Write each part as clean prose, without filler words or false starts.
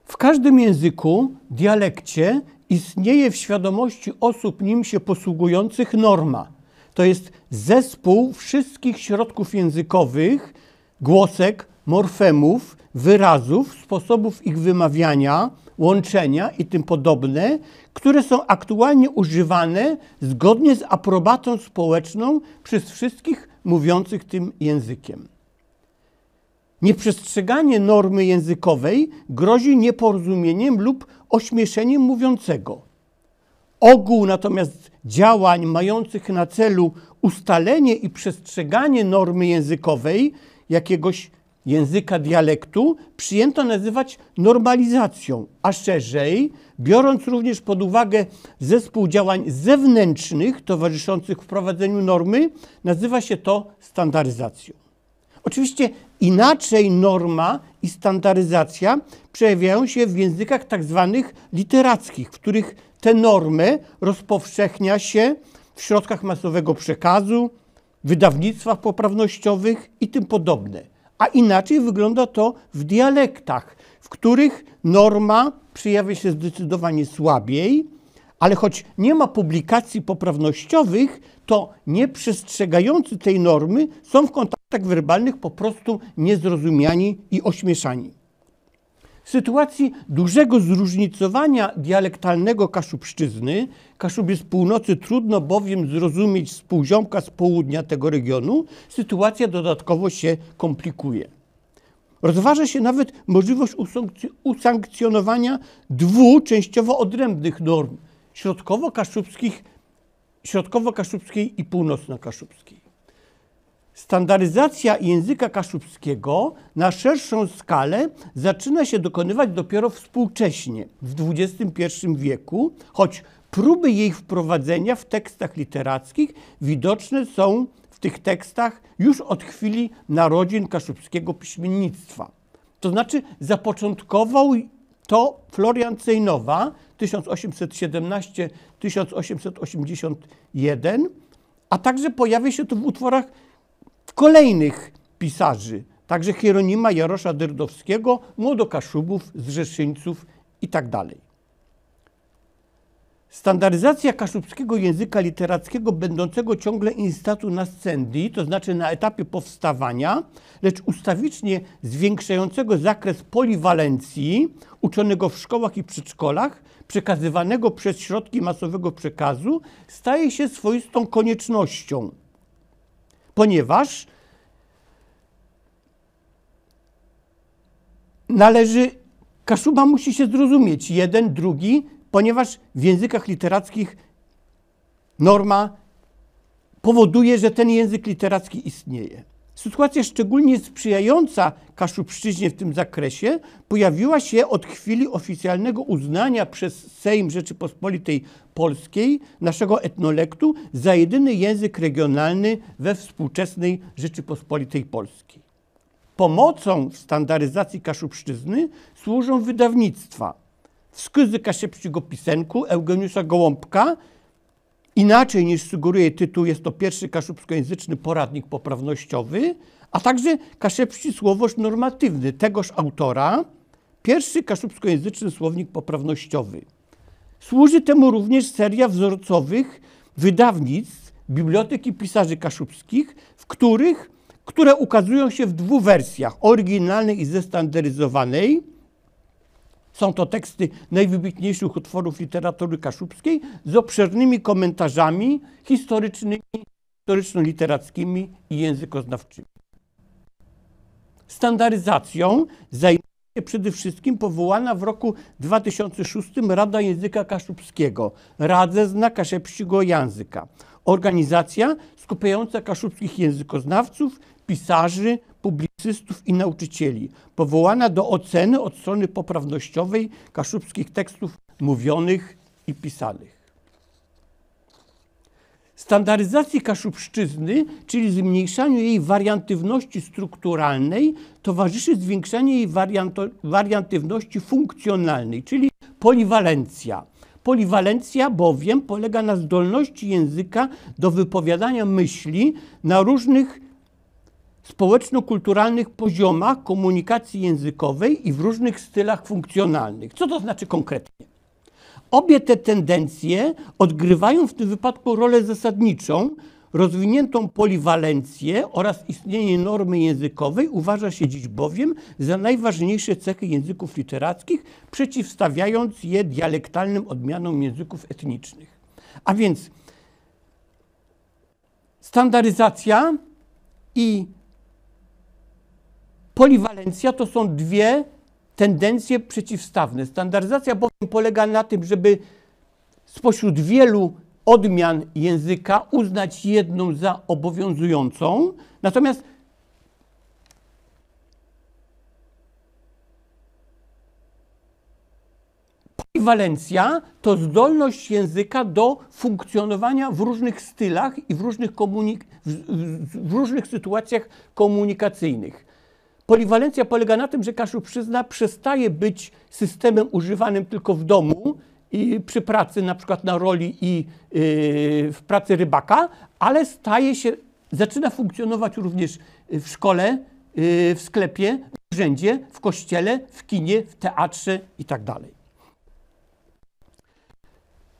W każdym języku, dialekcie istnieje w świadomości osób nim się posługujących norma. To jest zespół wszystkich środków językowych, głosek, morfemów, wyrazów, sposobów ich wymawiania, łączenia i tym podobne, które są aktualnie używane zgodnie z aprobatą społeczną przez wszystkich mówiących tym językiem. Nieprzestrzeganie normy językowej grozi nieporozumieniem lub ośmieszeniem mówiącego. Ogół natomiast działań mających na celu ustalenie i przestrzeganie normy językowej jakiegoś języka dialektu przyjęto nazywać normalizacją, a szerzej, biorąc również pod uwagę zespół działań zewnętrznych towarzyszących wprowadzeniu normy, nazywa się to standaryzacją. Oczywiście inaczej norma i standaryzacja przejawiają się w językach tak zwanych literackich, w których tę normę rozpowszechnia się w środkach masowego przekazu, wydawnictwach poprawnościowych i tym podobne. A inaczej wygląda to w dialektach, w których norma przejawia się zdecydowanie słabiej, ale choć nie ma publikacji poprawnościowych, to nieprzestrzegający tej normy są w kontaktach werbalnych po prostu niezrozumiani i ośmieszani. W sytuacji dużego zróżnicowania dialektalnego Kaszubszczyzny, Kaszubie z północy trudno bowiem zrozumieć współziomka z południa tego regionu, sytuacja dodatkowo się komplikuje. Rozważa się nawet możliwość usankcjonowania dwóch częściowo odrębnych norm środkowo-kaszubskiej i północno-kaszubskiej. Standaryzacja języka kaszubskiego na szerszą skalę zaczyna się dokonywać dopiero współcześnie, w XXI wieku, choć próby jej wprowadzenia w tekstach literackich widoczne są w tych tekstach już od chwili narodzin kaszubskiego piśmiennictwa. To znaczy zapoczątkował to Florian Cejnowa 1817-1881, a także pojawia się to w utworach kolejnych pisarzy, także Hieronima Jarosza Dyrdowskiego, Młodokaszubów, Zrzeszyńców itd. Standaryzacja kaszubskiego języka literackiego będącego ciągle in statu nascendi, to znaczy na etapie powstawania, lecz ustawicznie zwiększającego zakres poliwalencji uczonego w szkołach i przedszkolach, przekazywanego przez środki masowego przekazu, staje się swoistą koniecznością, ponieważ Kaszuba musi się zrozumieć, jeden, drugi, ponieważ w językach literackich norma powoduje, że ten język literacki istnieje. Sytuacja szczególnie sprzyjająca Kaszubszczyźnie w tym zakresie pojawiła się od chwili oficjalnego uznania przez Sejm Rzeczypospolitej Polskiej naszego etnolektu za jedyny język regionalny we współczesnej Rzeczypospolitej Polskiej. Pomocą w standaryzacji Kaszubszczyzny służą wydawnictwa. Wskyzy Kaszepściego Pisenku Eugeniusza Gołąbka, inaczej niż sugeruje tytuł, jest to pierwszy kaszubskojęzyczny poradnik poprawnościowy, a także Kaszepści Słowoż Normatywny tegoż autora, pierwszy kaszubskojęzyczny słownik poprawnościowy. Służy temu również seria wzorcowych wydawnictw Biblioteki Pisarzy Kaszubskich, które ukazują się w dwóch wersjach, oryginalnej i zestandaryzowanej. Są to teksty najwybitniejszych utworów literatury kaszubskiej z obszernymi komentarzami historycznymi, historyczno-literackimi i językoznawczymi. Standaryzacją zajmuje się przede wszystkim powołana w roku 2006 Rada Języka Kaszubskiego, Radzezna Kaszepściego Języka. Organizacja skupiająca kaszubskich językoznawców, pisarzy, publicystów i nauczycieli, powołana do oceny od strony poprawnościowej kaszubskich tekstów mówionych i pisanych. Standaryzacji Kaszubszczyzny, czyli zmniejszaniu jej wariantywności strukturalnej, towarzyszy zwiększanie jej wariantywności funkcjonalnej, czyli poliwalencja. Poliwalencja bowiem polega na zdolności języka do wypowiadania myśli na różnych społeczno-kulturalnych poziomach komunikacji językowej i w różnych stylach funkcjonalnych. Co to znaczy konkretnie? Obie te tendencje odgrywają w tym wypadku rolę zasadniczą. Rozwiniętą poliwalencję oraz istnienie normy językowej uważa się dziś bowiem za najważniejsze cechy języków literackich, przeciwstawiając je dialektalnym odmianom języków etnicznych. A więc standaryzacja i poliwalencja to są dwie tendencje przeciwstawne. Standaryzacja bowiem polega na tym, żeby spośród wielu odmian języka uznać jedną za obowiązującą, natomiast poliwalencja to zdolność języka do funkcjonowania w różnych stylach i w różnych sytuacjach komunikacyjnych. Poliwalencja polega na tym, że Kaszubszyzna przestaje być systemem używanym tylko w domu i przy pracy, na przykład na roli i w pracy rybaka, ale zaczyna funkcjonować również w szkole, w sklepie, w urzędzie, w kościele, w kinie, w teatrze itd.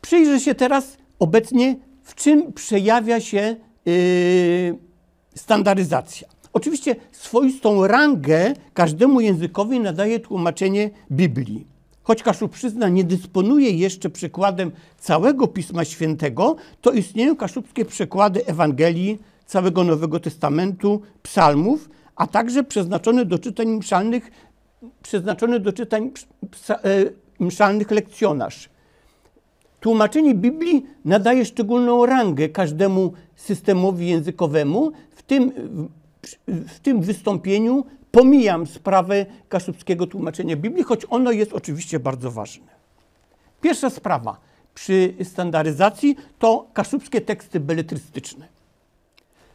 Przyjrzę się teraz obecnie, w czym przejawia się standaryzacja. Oczywiście swoistą rangę każdemu językowi nadaje tłumaczenie Biblii. Choć Kaszubszyzna nie dysponuje jeszcze przekładem całego Pisma Świętego, to istnieją kaszubskie przekłady Ewangelii, całego Nowego Testamentu, psalmów, a także przeznaczone do czytań mszalnych lekcjonarz. Tłumaczenie Biblii nadaje szczególną rangę każdemu systemowi językowemu. W tym wystąpieniu pomijam sprawę kaszubskiego tłumaczenia Biblii, choć ono jest oczywiście bardzo ważne. Pierwsza sprawa przy standaryzacji to kaszubskie teksty beletrystyczne.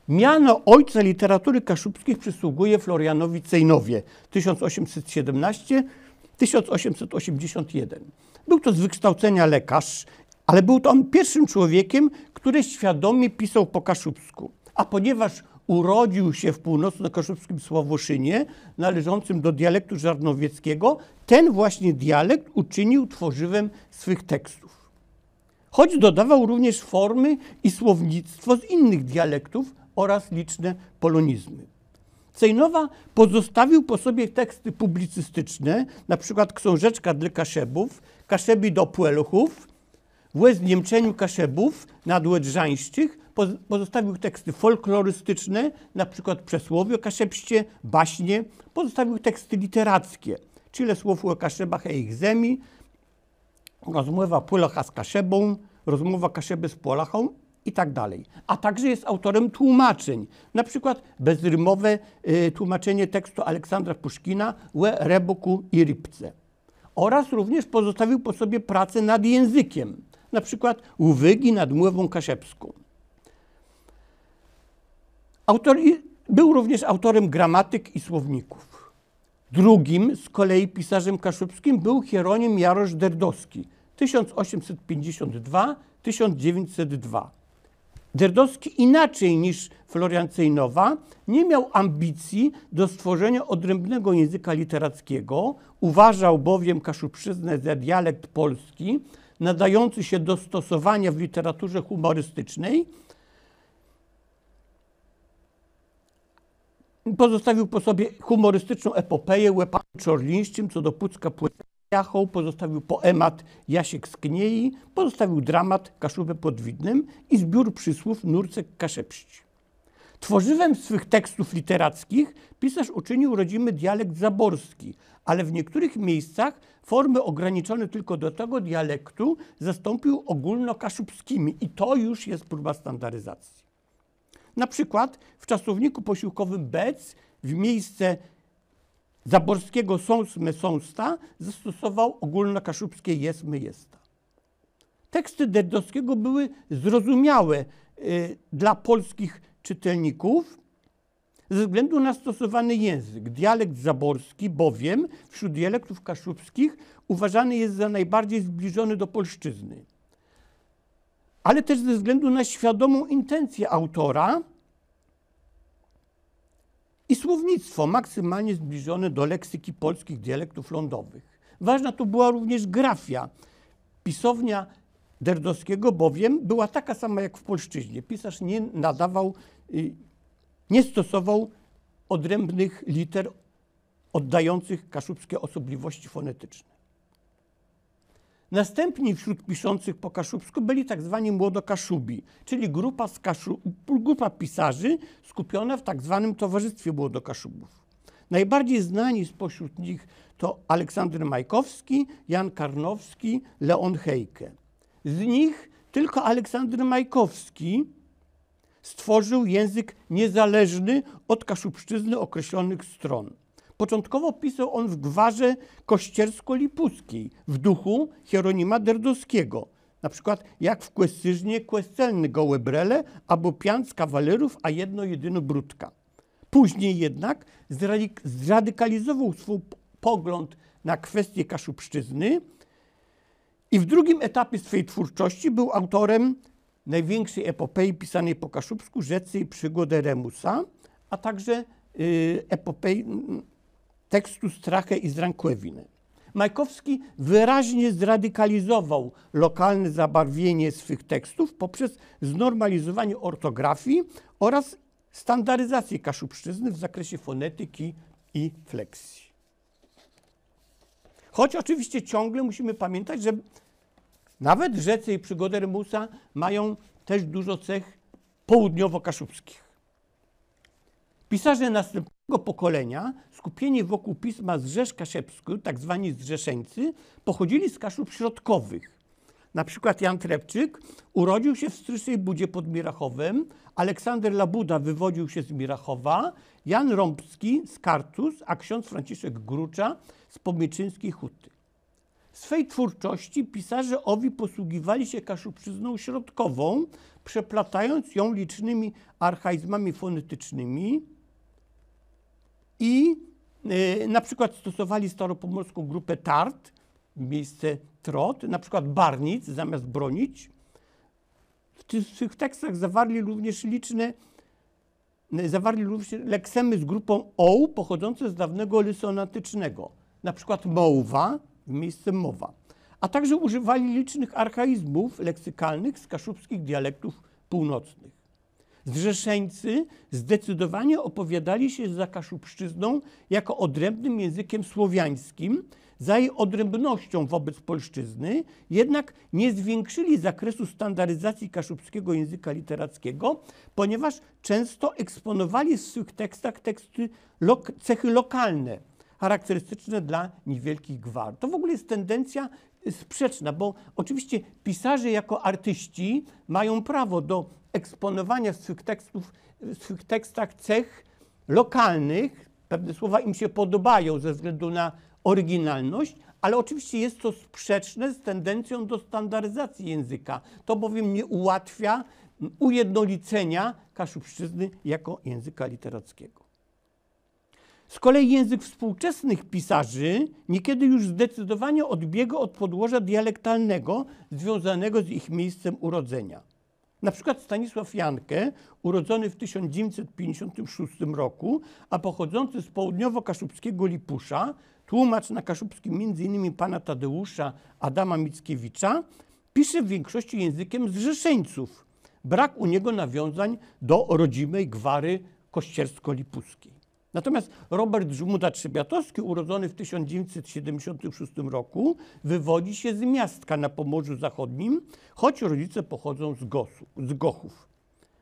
Miano ojca literatury kaszubskiej przysługuje Florianowi Cejnowie 1817-1881. Był to z wykształcenia lekarz, ale był to on pierwszym człowiekiem, który świadomie pisał po kaszubsku. A ponieważ urodził się w północno-kaszubskim Sławoszynie, należącym do dialektu żarnowieckiego, ten właśnie dialekt uczynił tworzywem swych tekstów. Choć dodawał również formy i słownictwo z innych dialektów oraz liczne polonizmy. Cejnowa pozostawił po sobie teksty publicystyczne, na przykład Książeczka dla Kaszebów, Kaszebi do Płeluchów, w Zniemczeniu Kaszebów nadłedrzańszczych. Pozostawił teksty folklorystyczne, na przykład Przesłowie o Kaszebście, baśnie. Pozostawił teksty literackie, czyli słów o Kaszebach i ich zemi, rozmowa Polacha z Kaszebą, rozmowa Kaszeby z Polachą i tak dalej. A także jest autorem tłumaczeń, na przykład bezrymowe tłumaczenie tekstu Aleksandra Puszkina Łe Reboku i Rybce. Oraz również pozostawił po sobie pracę nad językiem, na przykład Uwygi nad Mływą Kaszebską. Był również autorem gramatyk i słowników. Drugim z kolei pisarzem kaszubskim był Hieronim Jarosz Derdowski 1852-1902. Derdowski inaczej niż Florian Cejnowa nie miał ambicji do stworzenia odrębnego języka literackiego, uważał bowiem Kaszubszyznę za dialekt polski, nadający się do stosowania w literaturze humorystycznej. Pozostawił po sobie humorystyczną epopeję Łepami Czorlińszczym co do Pucka Płetjachą, pozostawił poemat Jasiek z Kniei, pozostawił dramat Kaszubę pod Widnem i zbiór przysłów Nurcek Kaszebści. Tworzywem swych tekstów literackich pisarz uczynił rodzimy dialekt zaborski, ale w niektórych miejscach formy ograniczone tylko do tego dialektu zastąpił ogólnokaszubskimi i to już jest próba standaryzacji. Na przykład w czasowniku posiłkowym bec w miejsce zaborskiego sąsme sąsta zastosował ogólnokaszubskie jesmy jesta. Teksty Derdowskiego były zrozumiałe dla polskich czytelników ze względu na stosowany język. Dialekt zaborski bowiem wśród dialektów kaszubskich uważany jest za najbardziej zbliżony do polszczyzny. Ale też ze względu na świadomą intencję autora i słownictwo maksymalnie zbliżone do leksyki polskich dialektów lądowych. Ważna tu była również grafia. Pisownia Derdowskiego bowiem była taka sama jak w polszczyźnie. Pisarz nie stosował odrębnych liter oddających kaszubskie osobliwości fonetyczne. Następni wśród piszących po kaszubsku byli tak zwani młodokaszubi, czyli grupa pisarzy skupiona w tak zwanym Towarzystwie Młodokaszubów. Najbardziej znani spośród nich to Aleksander Majkowski, Jan Karnowski, Leon Hejke. Z nich tylko Aleksander Majkowski stworzył język niezależny od kaszubszczyzny określonych stron. Początkowo pisał on w gwarze kościersko-lipuskiej, w duchu Hieronima Derdowskiego. Na przykład jak w Kłescyźnie Kłescelny gołe brele, albo piąc kawalerów, a jedno jedyno brudka. Później jednak zradykalizował swój pogląd na kwestię kaszubszczyzny i w drugim etapie swej twórczości był autorem największej epopei pisanej po kaszubsku, Rzecej przygody Remusa, a także epopei tekstu Strachę i Zranklewiny. Majkowski wyraźnie zradykalizował lokalne zabarwienie swych tekstów poprzez znormalizowanie ortografii oraz standaryzację kaszubszczyzny w zakresie fonetyki i fleksji. Choć oczywiście ciągle musimy pamiętać, że nawet Rzece i przygody Remusa mają też dużo cech południowo-kaszubskich. Pisarze następnego pokolenia, skupieni wokół pisma Zrzesz-Kaszebskiego, tak zwani zrzeszeńcy, pochodzili z Kaszub środkowych. Na przykład Jan Trepczyk urodził się w Stryczej Budzie pod Mirachowem, Aleksander Labuda wywodził się z Mirachowa, Jan Rąbski z Kartus, a ksiądz Franciszek Grucza z Pomieczyńskiej Huty. W swej twórczości pisarze owi posługiwali się kaszubszczyzną środkową, przeplatając ją licznymi archaizmami fonetycznymi i na przykład stosowali staropomorską grupę tart, miejsce trot, na przykład barnic zamiast bronić. W tych tekstach zawarli również leksemy z grupą oł pochodzące z dawnego lysonatycznego, na przykład mołwa w miejsce mowa, a także używali licznych archaizmów leksykalnych z kaszubskich dialektów północnych. Zrzeszeńcy zdecydowanie opowiadali się za kaszubszczyzną jako odrębnym językiem słowiańskim, za jej odrębnością wobec polszczyzny, jednak nie zwiększyli zakresu standaryzacji kaszubskiego języka literackiego, ponieważ często eksponowali w swych tekstach cechy lokalne, charakterystyczne dla niewielkich gwar. To w ogóle jest tendencja sprzeczna, bo oczywiście pisarze jako artyści mają prawo do eksponowania w swych tekstach cech lokalnych. Pewne słowa im się podobają ze względu na oryginalność, ale oczywiście jest to sprzeczne z tendencją do standaryzacji języka. To bowiem nie ułatwia ujednolicenia kaszubszczyzny jako języka literackiego. Z kolei język współczesnych pisarzy niekiedy już zdecydowanie odbiega od podłoża dialektalnego związanego z ich miejscem urodzenia. Na przykład Stanisław Jankę, urodzony w 1956 roku, a pochodzący z południowo-kaszubskiego Lipusza, tłumacz na kaszubskim m.in. pana Tadeusza Adama Mickiewicza, pisze w większości językiem zrzeszeńców. Brak u niego nawiązań do rodzimej gwary kościersko-lipuskiej. Natomiast Robert Żmuda Trzebiatowski, urodzony w 1976 roku, wywodzi się z Miastka na Pomorzu Zachodnim, choć rodzice pochodzą z Gochów.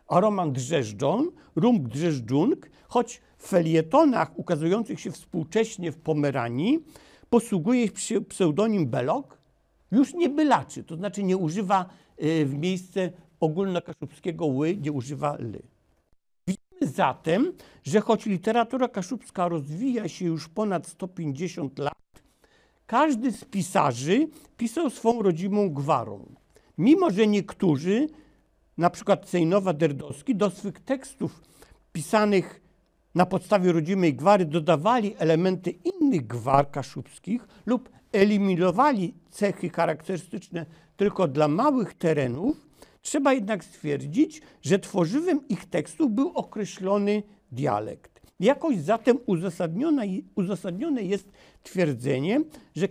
A Roman Drzeżdżon, Rumk Drzeżdżunk, choć w felietonach ukazujących się współcześnie w Pomeranii posługuje się pseudonim Belok, już nie bylaczy, to znaczy nie używa w miejsce ogólnokaszubskiego ły, nie używa ly. Widzimy zatem, że choć literatura kaszubska rozwija się już ponad 150 lat, każdy z pisarzy pisał swą rodzimą gwarą. Mimo że niektórzy, na przykład Cejnowa-Derdowski, do swych tekstów pisanych na podstawie rodzimej gwary dodawali elementy innych gwar kaszubskich lub eliminowali cechy charakterystyczne tylko dla małych terenów, trzeba jednak stwierdzić, że tworzywem ich tekstów był określony dialekt. Jakoś zatem uzasadnione jest twierdzenie, że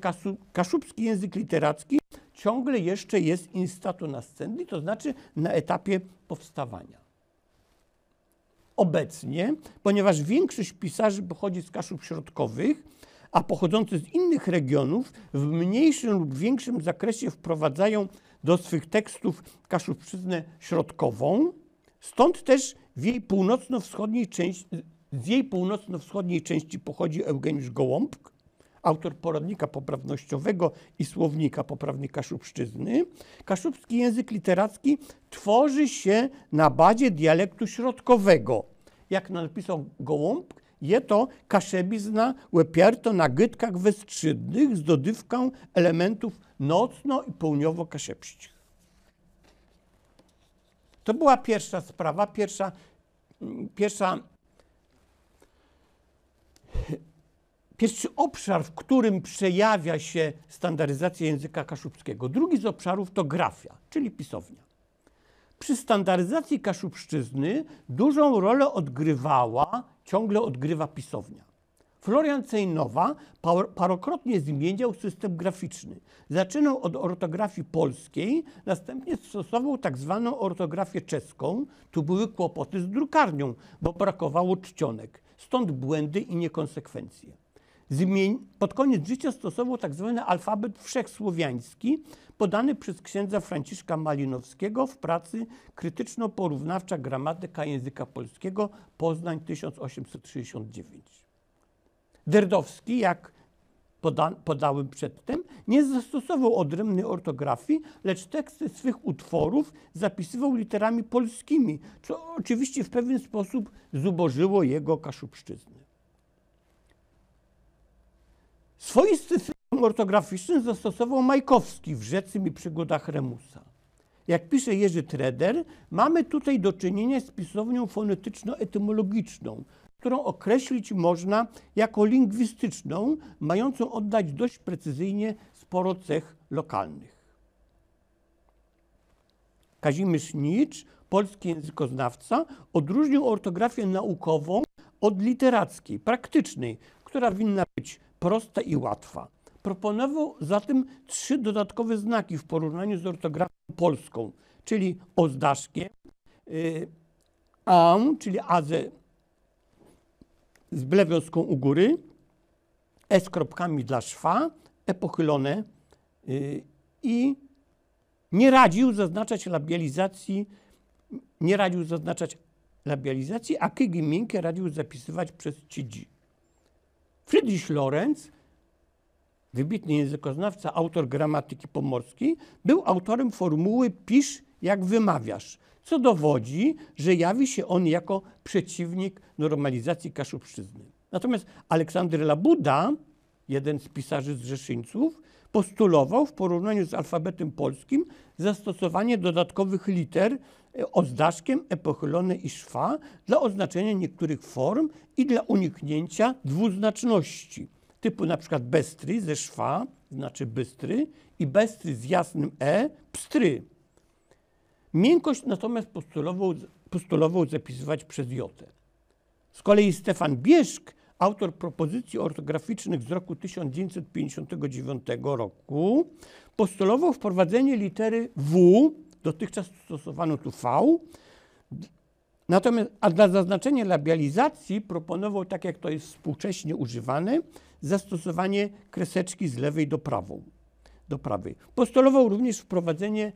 kaszubski język literacki ciągle jeszcze jest in statu nascendi, to znaczy na etapie powstawania. Obecnie, ponieważ większość pisarzy pochodzi z Kaszub środkowych, a pochodzący z innych regionów w mniejszym lub większym zakresie wprowadzają do swych tekstów kaszubszczyznę środkową, stąd też z jej północno-wschodniej części pochodzi Eugeniusz Gołąbk, autor poradnika poprawnościowego i słownika poprawnej kaszubszczyzny. Kaszubski język literacki tworzy się na bazie dialektu środkowego. Jak napisał Gołąbk, je to kaszebizna łepierto na gytkach westrzydnych z dodywką elementów nocno- i południowo-kaszebskich. To była pierwsza sprawa, pierwszy obszar, w którym przejawia się standaryzacja języka kaszubskiego. Drugi z obszarów to grafia, czyli pisownia. Przy standaryzacji kaszubszczyzny dużą rolę ciągle odgrywa pisownia. Florian Cejnowa parokrotnie zmieniał system graficzny. Zaczynał od ortografii polskiej, następnie stosował tak zwaną ortografię czeską. Tu były kłopoty z drukarnią, bo brakowało czcionek. Stąd błędy i niekonsekwencje. Pod koniec życia stosował tak zwany alfabet wszechsłowiański, podany przez księdza Franciszka Malinowskiego w pracy Krytyczno-porównawcza gramatyka języka polskiego, Poznań 1869. Derdowski, jak podałem przedtem, nie zastosował odrębnej ortografii, lecz teksty swych utworów zapisywał literami polskimi, co oczywiście w pewien sposób zubożyło jego kaszubszczyznę. Swoisty system ortograficzny zastosował Majkowski w Rzecym i przygodach Remusa. Jak pisze Jerzy Treder, mamy tutaj do czynienia z pisownią fonetyczno-etymologiczną, którą określić można jako lingwistyczną, mającą oddać dość precyzyjnie sporo cech lokalnych. Kazimierz Nicz, polski językoznawca, odróżnił ortografię naukową od literackiej, praktycznej, która winna być prosta i łatwa. Proponował zatem 3 dodatkowe znaki w porównaniu z ortografią polską, czyli ozdaszkiem, czyli azę z blewiązką u góry, z kropkami dla szwa, pochylone i nie radził zaznaczać labializacji, a kygi miękkie radził zapisywać przez cidzi. Friedrich Lorenz, wybitny językoznawca, autor gramatyki pomorskiej, był autorem formuły pisz jak wymawiasz, co dowodzi, że jawi się on jako przeciwnik normalizacji kaszubszczyzny. Natomiast Aleksander Labuda, jeden z pisarzy zrzeszyńców, postulował w porównaniu z alfabetem polskim zastosowanie dodatkowych liter ozdaszkiem, pochylone i szwa dla oznaczenia niektórych form i dla uniknięcia dwuznaczności, typu na przykład bestry ze szwa, znaczy bystry, i bestry z jasnym pstry. Miękkość natomiast postulował zapisywać przez jotę. Z kolei Stefan Bieszk, autor propozycji ortograficznych z roku 1959 roku, postulował wprowadzenie litery W, dotychczas stosowano tu V, natomiast a dla zaznaczenia labializacji proponował, tak jak to jest współcześnie używane, zastosowanie kreseczki z lewej do prawej. Postulował również wprowadzenie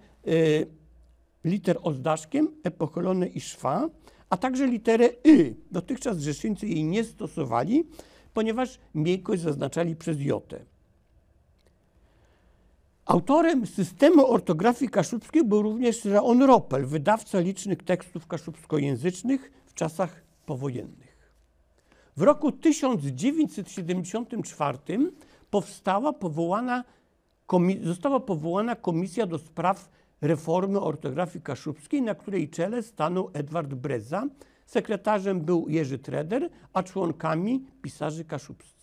liter ozdaszkiem, pochylone i szwa, a także literę Y. Dotychczas zrzeszyńcy jej nie stosowali, ponieważ miękkość zaznaczali przez jotę. Autorem systemu ortografii kaszubskiej był również Leon Ropel, wydawca licznych tekstów kaszubskojęzycznych w czasach powojennych. W roku 1974 została powołana komisja do spraw reformy ortografii kaszubskiej, na której czele stanął Edward Breza. Sekretarzem był Jerzy Treder, a członkami pisarze kaszubscy.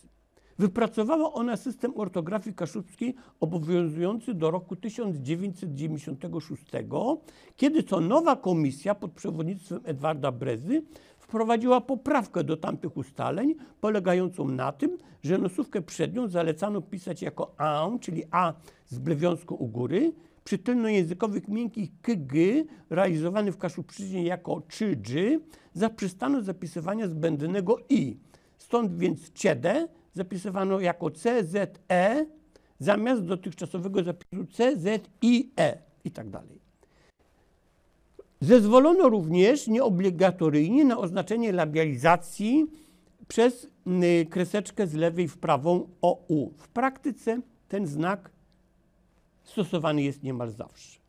Wypracowała ona system ortografii kaszubskiej obowiązujący do roku 1996, kiedy to nowa komisja pod przewodnictwem Edwarda Brezy wprowadziła poprawkę do tamtych ustaleń, polegającą na tym, że nosówkę przednią zalecano pisać jako a, czyli a z blewiąską u góry, przy tylnojęzykowych miękkich kg, realizowany w Kaszubszczyźnie jako czy zaprzestano zapisywania zbędnego i. Stąd więc ciedę zapisywano jako CZE zamiast dotychczasowego zapisu CZIE i tak dalej. Zezwolono również nieobligatoryjnie na oznaczenie labializacji przez kreseczkę z lewej w prawą OU. W praktyce ten znak stosowany jest niemal zawsze.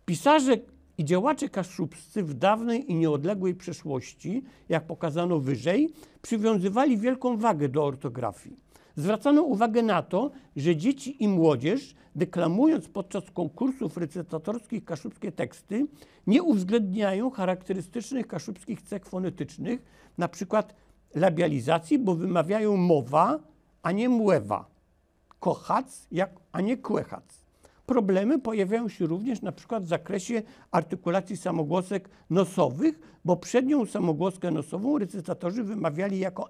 Pisarze i działacze kaszubscy w dawnej i nieodległej przeszłości, jak pokazano wyżej, przywiązywali wielką wagę do ortografii. Zwracano uwagę na to, że dzieci i młodzież, deklamując podczas konkursów recytatorskich kaszubskie teksty, nie uwzględniają charakterystycznych kaszubskich cech fonetycznych, na przykład labializacji, bo wymawiają mowa, a nie młewa, kochac, a nie kłechac. Problemy pojawiają się również na przykład w zakresie artykulacji samogłosek nosowych, bo przednią samogłoskę nosową recytatorzy wymawiali jako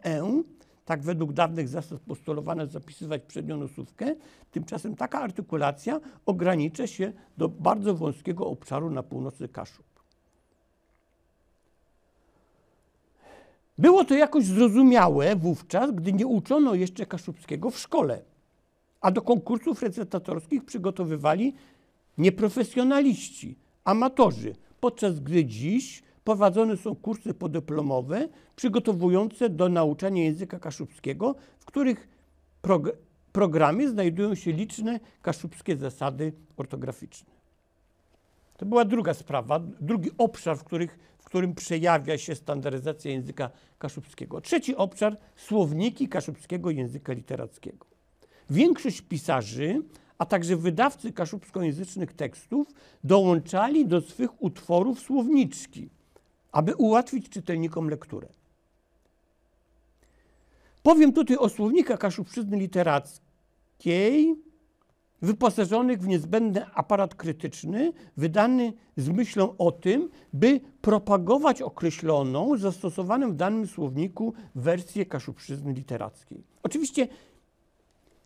tak według dawnych zasad postulowano zapisywać przednią nosówkę, tymczasem taka artykulacja ogranicza się do bardzo wąskiego obszaru na północy Kaszub. Było to jakoś zrozumiałe wówczas, gdy nie uczono jeszcze kaszubskiego w szkole, a do konkursów recytatorskich przygotowywali nieprofesjonaliści, amatorzy, podczas gdy dziś prowadzone są kursy podyplomowe przygotowujące do nauczania języka kaszubskiego, w których programie znajdują się liczne kaszubskie zasady ortograficzne. To była druga sprawa, drugi obszar, w którym przejawia się standaryzacja języka kaszubskiego. Trzeci obszar – słowniki kaszubskiego języka literackiego. Większość pisarzy, a także wydawcy kaszubskojęzycznych tekstów dołączali do swych utworów słowniczki, aby ułatwić czytelnikom lekturę. Powiem tutaj o słownikach kaszubszczyzny literackiej, wyposażonych w niezbędny aparat krytyczny, wydany z myślą o tym, by propagować określoną, zastosowaną w danym słowniku wersję kaszubszczyzny literackiej. Oczywiście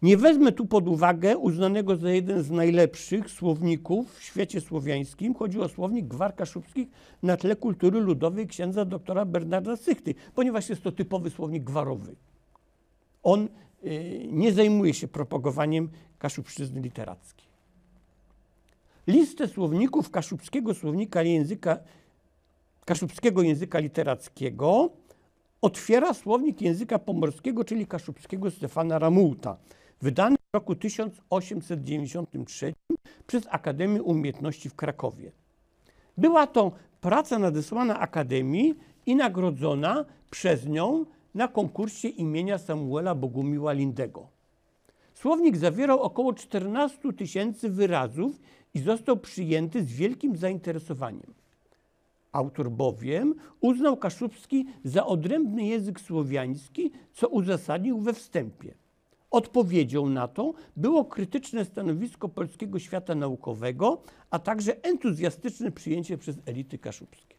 nie wezmę tu pod uwagę uznanego za jeden z najlepszych słowników w świecie słowiańskim. Chodzi o słownik gwar kaszubskich na tle kultury ludowej księdza doktora Bernarda Sychty, ponieważ jest to typowy słownik gwarowy. On nie zajmuje się propagowaniem kaszubszczyzny literackiej. Listę słowników kaszubskiego języka literackiego otwiera słownik języka pomorskiego, czyli kaszubskiego Stefana Ramułta, wydany w roku 1893 przez Akademię Umiejętności w Krakowie. Była to praca nadesłana Akademii i nagrodzona przez nią na konkursie imienia Samuela Bogumiła Lindego. Słownik zawierał około 14 000 wyrazów i został przyjęty z wielkim zainteresowaniem. Autor bowiem uznał kaszubski za odrębny język słowiański, co uzasadnił we wstępie. Odpowiedzią na to było krytyczne stanowisko polskiego świata naukowego, a także entuzjastyczne przyjęcie przez elity kaszubskie.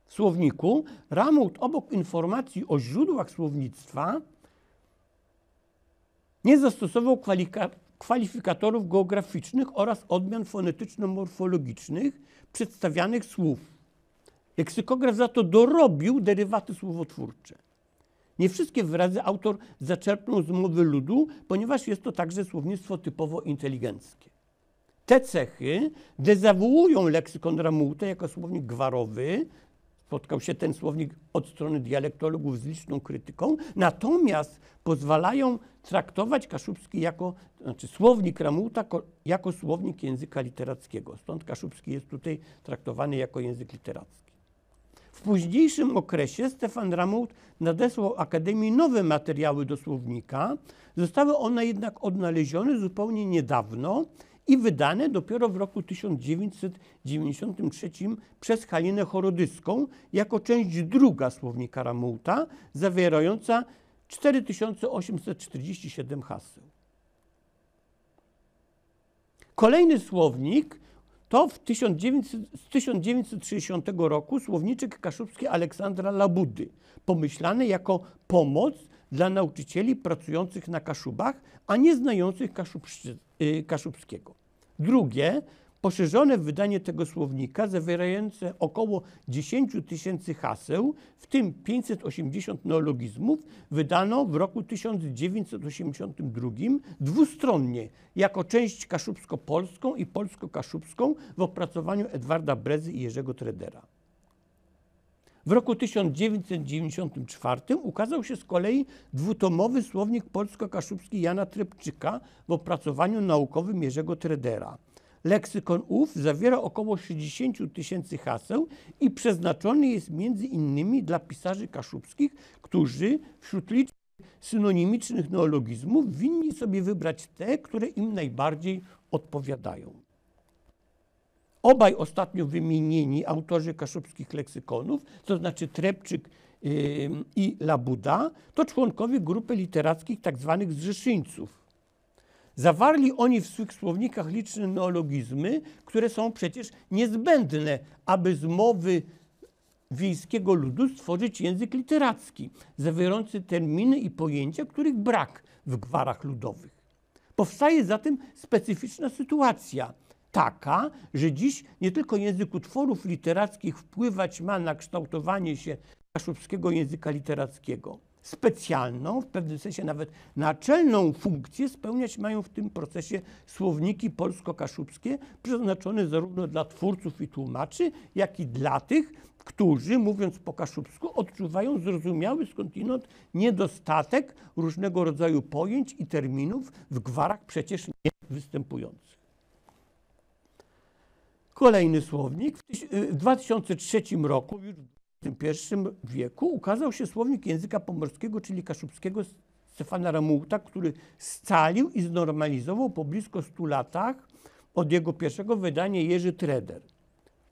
W słowniku Ramułt obok informacji o źródłach słownictwa nie zastosował kwalifikatorów geograficznych oraz odmian fonetyczno-morfologicznych przedstawianych słów. Leksykograf za to dorobił derywaty słowotwórcze. Nie wszystkie wyrazy autor zaczerpnął z mowy ludu, ponieważ jest to także słownictwo typowo inteligenckie. Te cechy dezawuują leksykon Ramułta jako słownik gwarowy. Spotkał się ten słownik od strony dialektologów z liczną krytyką, natomiast pozwalają traktować kaszubski słownik Ramułta jako słownik języka literackiego. Stąd kaszubski jest tutaj traktowany jako język literacki. W późniejszym okresie Stefan Ramułt nadesłał Akademii nowe materiały do słownika. Zostały one jednak odnalezione zupełnie niedawno i wydane dopiero w roku 1993 przez Halinę Chorodyską jako część druga słownika Ramułta, zawierająca 4847 haseł. Kolejny słownik to z 1960 roku słowniczek kaszubski Aleksandra Labudy, pomyślany jako pomoc dla nauczycieli pracujących na Kaszubach, a nie znających kaszubskiego. Drugie, poszerzone wydanie tego słownika, zawierające około 10 000 haseł, w tym 580 neologizmów, wydano w roku 1982 dwustronnie, jako część kaszubsko-polską i polsko-kaszubską w opracowaniu Edwarda Brezy i Jerzego Tredera. W roku 1994 ukazał się z kolei dwutomowy słownik polsko-kaszubski Jana Trepczyka w opracowaniu naukowym Jerzego Tredera. Leksykon ów zawiera około 60 000 haseł i przeznaczony jest między innymi dla pisarzy kaszubskich, którzy wśród licznych synonimicznych neologizmów winni sobie wybrać te, które im najbardziej odpowiadają. Obaj ostatnio wymienieni autorzy kaszubskich leksykonów, to znaczy Trepczyk i Labuda, to członkowie grupy literackich tzw. zrzeszyńców. Zawarli oni w swych słownikach liczne neologizmy, które są przecież niezbędne, aby z mowy wiejskiego ludu stworzyć język literacki, zawierający terminy i pojęcia, których brak w gwarach ludowych. Powstaje zatem specyficzna sytuacja, taka, że dziś nie tylko język utworów literackich wpływać ma na kształtowanie się kaszubskiego języka literackiego. Specjalną, w pewnym sensie nawet naczelną funkcję spełniać mają w tym procesie słowniki polsko-kaszubskie, przeznaczone zarówno dla twórców i tłumaczy, jak i dla tych, którzy, mówiąc po kaszubsku, odczuwają zrozumiały skądinąd niedostatek różnego rodzaju pojęć i terminów w gwarach przecież nie występujących. Kolejny słownik. W 2003 roku, już w XXI wieku, ukazał się słownik języka pomorskiego, czyli kaszubskiego Stefana Ramułta, który scalił i znormalizował po blisko 100 latach od jego pierwszego wydania Jerzy Treder.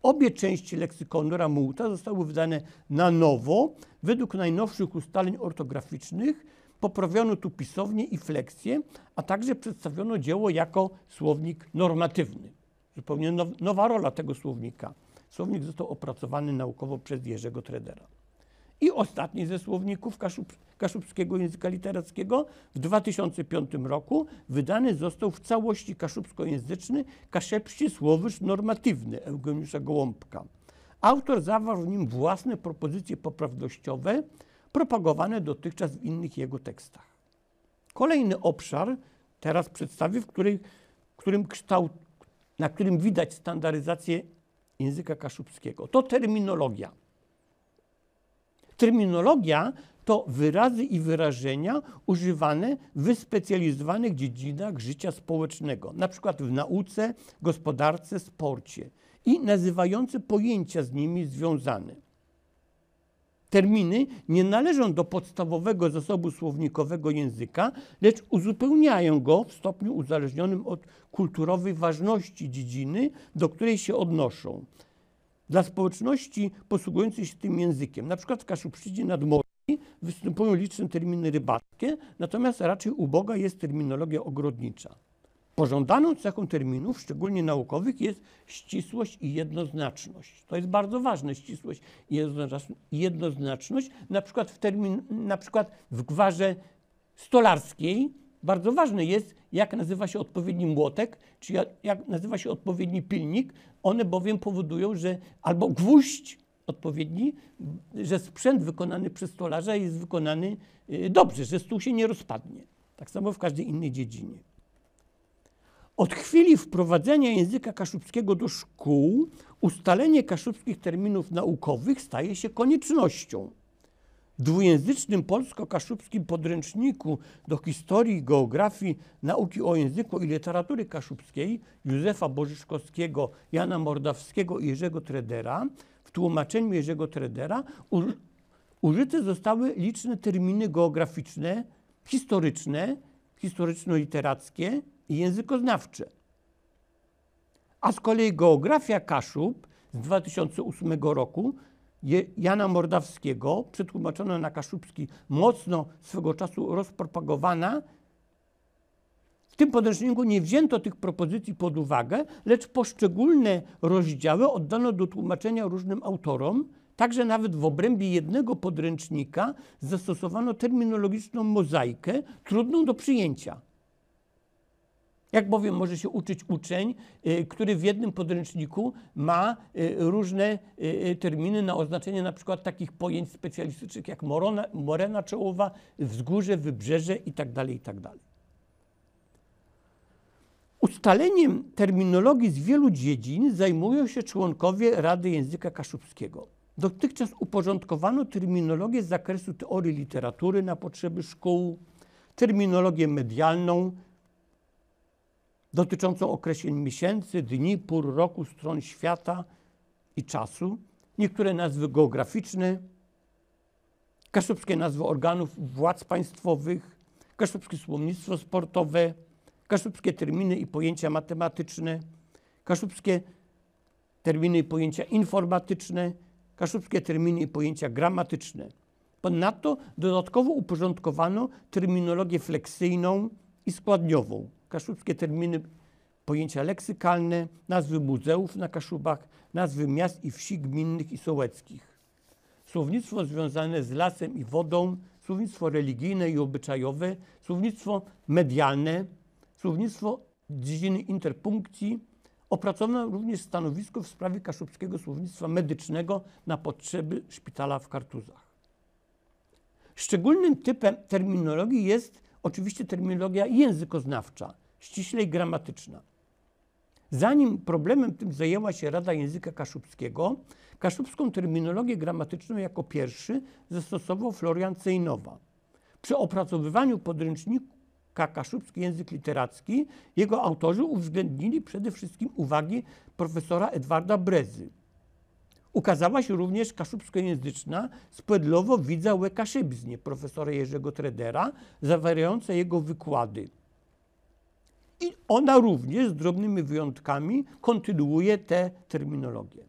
Obie części leksykonu Ramułta zostały wydane na nowo, według najnowszych ustaleń ortograficznych, poprawiono tu pisownię i fleksję, a także przedstawiono dzieło jako słownik normatywny. Zupełnie nowa rola tego słownika. Słownik został opracowany naukowo przez Jerzego Tredera. I ostatni ze słowników kaszubskiego języka literackiego w 2005 roku wydany został w całości kaszubskojęzyczny Kaszepski Słowicz Normatywny Eugeniusza Gołąbka. Autor zawarł w nim własne propozycje poprawnościowe, propagowane dotychczas w innych jego tekstach. Kolejny obszar teraz przedstawię, na którym widać standaryzację języka kaszubskiego. To terminologia. Terminologia to wyrazy i wyrażenia używane w wyspecjalizowanych dziedzinach życia społecznego, na przykład w nauce, gospodarce, sporcie i nazywające pojęcia z nimi związane. Terminy nie należą do podstawowego zasobu słownikowego języka, lecz uzupełniają go w stopniu uzależnionym od kulturowej ważności dziedziny, do której się odnoszą. Dla społeczności posługujących się tym językiem, na przykład w Kaszubszczyźnie Nadmorskiej, występują liczne terminy rybackie, natomiast raczej uboga jest terminologia ogrodnicza. Pożądaną cechą terminów, szczególnie naukowych, jest ścisłość i jednoznaczność. To jest bardzo ważne, ścisłość i jednoznaczność. Na przykład w gwarze stolarskiej bardzo ważne jest, jak nazywa się odpowiedni młotek, czy jak nazywa się odpowiedni pilnik. One bowiem powodują, że albo gwóźdź odpowiedni, że sprzęt wykonany przez stolarza jest wykonany dobrze, że stół się nie rozpadnie. Tak samo w każdej innej dziedzinie. Od chwili wprowadzenia języka kaszubskiego do szkół ustalenie kaszubskich terminów naukowych staje się koniecznością. W dwujęzycznym polsko-kaszubskim podręczniku do historii, geografii, nauki o języku i literatury kaszubskiej Józefa Bożyszkowskiego, Jana Mordawskiego i Jerzego Tredera, w tłumaczeniu Jerzego Tredera użyte zostały liczne terminy geograficzne, historyczne, historyczno-literackie i językoznawcze. A z kolei geografia Kaszub z 2008 roku Jana Mordawskiego, przetłumaczona na kaszubski, mocno swego czasu rozpropagowana, W tym podręczniku nie wzięto tych propozycji pod uwagę, lecz poszczególne rozdziały oddano do tłumaczenia różnym autorom. Także nawet w obrębie jednego podręcznika zastosowano terminologiczną mozaikę, trudną do przyjęcia. Jak bowiem może się uczyć uczeń, który w jednym podręczniku ma różne terminy na oznaczenie na przykład takich pojęć specjalistycznych jak morena czołowa, wzgórze, wybrzeże itd., itd. Ustaleniem terminologii z wielu dziedzin zajmują się członkowie Rady Języka Kaszubskiego. Dotychczas uporządkowano terminologię z zakresu teorii literatury na potrzeby szkół, terminologię medialną dotyczącą określeń miesięcy, dni, pór roku, stron świata i czasu, niektóre nazwy geograficzne, kaszubskie nazwy organów władz państwowych, kaszubskie słownictwo sportowe, kaszubskie terminy i pojęcia matematyczne, kaszubskie terminy i pojęcia informatyczne, kaszubskie terminy i pojęcia gramatyczne. Ponadto dodatkowo uporządkowano terminologię fleksyjną i składniową, kaszubskie terminy, pojęcia leksykalne, nazwy muzeów na Kaszubach, nazwy miast i wsi gminnych i sołeckich. Słownictwo związane z lasem i wodą, słownictwo religijne i obyczajowe, słownictwo medialne, słownictwo dziedziny interpunkcji. Opracowano również stanowisko w sprawie kaszubskiego słownictwa medycznego na potrzeby szpitala w Kartuzach. Szczególnym typem terminologii jest oczywiście terminologia językoznawcza, ściślej gramatyczna. Zanim problemem tym zajęła się Rada Języka Kaszubskiego, kaszubską terminologię gramatyczną jako pierwszy zastosował Florian Cejnowa. Przy opracowywaniu podręcznika Kaszubski Język Literacki jego autorzy uwzględnili przede wszystkim uwagi profesora Edwarda Brezy. Ukazała się również kaszubskojęzyczna Spedlowo-Widza Łekaszybznie profesora Jerzego Tredera, zawierająca jego wykłady. I ona również z drobnymi wyjątkami kontynuuje tę terminologię.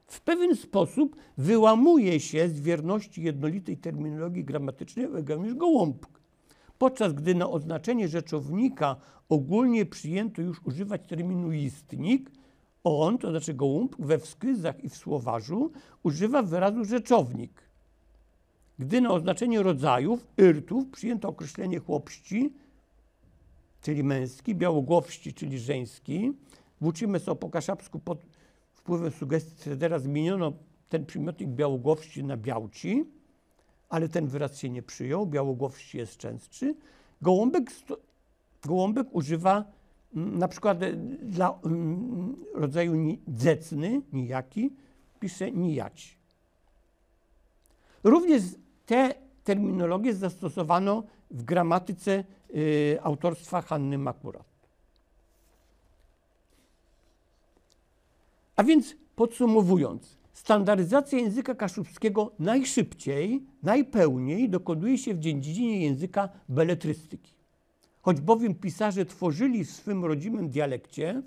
W pewien sposób wyłamuje się z wierności jednolitej terminologii gramatycznej Eugeniusz Gołąbek. Podczas gdy na oznaczenie rzeczownika ogólnie przyjęto już używać terminu istnik, on, to znaczy Gołąbek, we wskazach i w słowarzu używa wyrazu rzeczownik. Gdy na oznaczenie rodzajów, yrtów, przyjęto określenie chłopści, czyli męski, białogłowści, czyli żeński, włóczymy sobie po kaszubsku pod wpływem sugestii Tredera zmieniono ten przymiotnik białogłowści na białci, ale ten wyraz się nie przyjął, białogłowści jest częstszy. Gołąbek używa na przykład dla rodzaju dzecny, nijaki, pisze nijaci. Również tę terminologię zastosowano w gramatyce autorstwa Hanny Makurat. A więc podsumowując, standaryzacja języka kaszubskiego najszybciej, najpełniej dokonuje się w dziedzinie języka beletrystyki. Choć bowiem pisarze tworzyli w swym rodzimym dialekcie,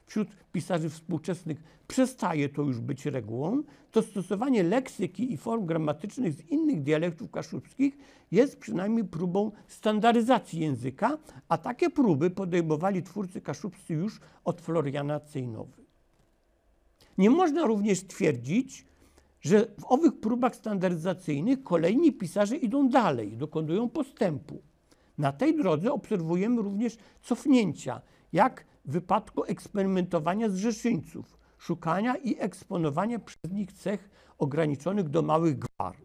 wśród pisarzy współczesnych przestaje to już być regułą, to stosowanie leksyki i form gramatycznych z innych dialektów kaszubskich jest przynajmniej próbą standaryzacji języka, a takie próby podejmowali twórcy kaszubscy już od Floriana Cejnowy. Nie można również twierdzić, że w owych próbach standaryzacyjnych kolejni pisarze idą dalej, dokonują postępu. Na tej drodze obserwujemy również cofnięcia, jak w wypadku eksperymentowania z rzeszyńców, szukania i eksponowania przez nich cech ograniczonych do małych gwar.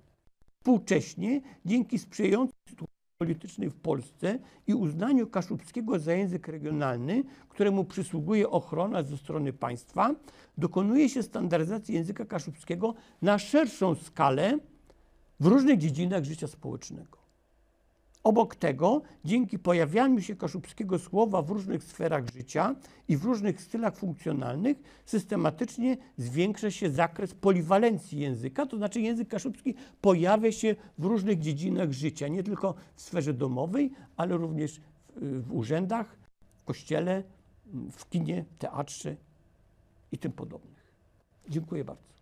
Współcześnie, dzięki sprzyjającej sytuacji politycznej w Polsce i uznaniu kaszubskiego za język regionalny, któremu przysługuje ochrona ze strony państwa, dokonuje się standaryzacji języka kaszubskiego na szerszą skalę w różnych dziedzinach życia społecznego. Obok tego, dzięki pojawianiu się kaszubskiego słowa w różnych sferach życia i w różnych stylach funkcjonalnych, systematycznie zwiększa się zakres poliwalencji języka, to znaczy język kaszubski pojawia się w różnych dziedzinach życia, nie tylko w sferze domowej, ale również w urzędach, w kościele, w kinie, teatrze i tym podobnych. Dziękuję bardzo.